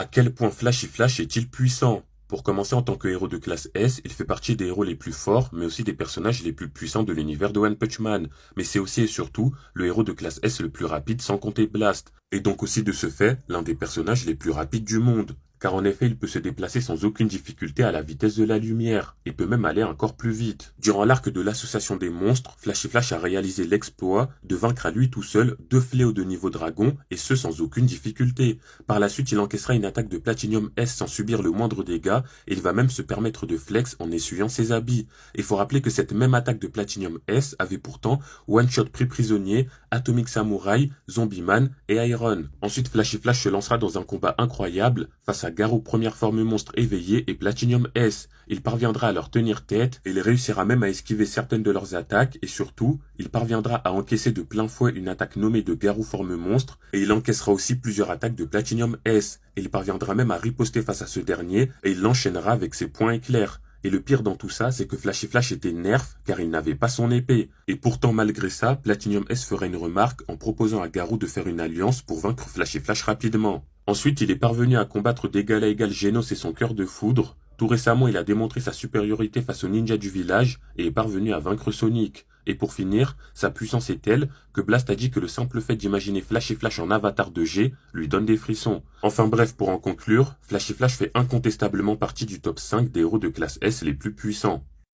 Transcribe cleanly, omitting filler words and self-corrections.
À quel point Flash est-il puissant? Pour commencer, en tant que héros de classe S, il fait partie des héros les plus forts, mais aussi des personnages les plus puissants de l'univers de One Punch Man. Mais c'est aussi et surtout le héros de classe S le plus rapide sans compter Blast. Et donc aussi de ce fait, l'un des personnages les plus rapides du monde. Car en effet, il peut se déplacer sans aucune difficulté à la vitesse de la lumière, et peut même aller encore plus vite. Durant l'arc de l'association des monstres, Flash a réalisé l'exploit de vaincre à lui tout seul 2 fléaux de niveau dragon, et ce sans aucune difficulté. Par la suite, il encaissera une attaque de Platinum S sans subir le moindre dégât, et il va même se permettre de flex en essuyant ses habits. Il faut rappeler que cette même attaque de Platinum S avait pourtant one-shot pris prisonnier, Atomic Samurai, Zombie Man et Iron. Ensuite, Flash se lancera dans un combat incroyable face à Garou première forme monstre éveillée et Platinum S. Il parviendra à leur tenir tête et il réussira même à esquiver certaines de leurs attaques et surtout, il parviendra à encaisser de plein fouet une attaque nommée de Garou forme monstre et il encaissera aussi plusieurs attaques de Platinum S. Et il parviendra même à riposter face à ce dernier et il l'enchaînera avec ses points éclairs. Et le pire dans tout ça, c'est que Flash était nerf car il n'avait pas son épée. Et pourtant malgré ça, Platinum S fera une remarque en proposant à Garou de faire une alliance pour vaincre Flash rapidement. Ensuite, il est parvenu à combattre d'égal à égal Genos et son cœur de foudre. Tout récemment, il a démontré sa supériorité face aux ninjas du village et est parvenu à vaincre Sonic. Et pour finir, sa puissance est telle que Blast a dit que le simple fait d'imaginer Flash en avatar de G lui donne des frissons. Enfin bref, pour en conclure, Flash fait incontestablement partie du top 5 des héros de classe S les plus puissants.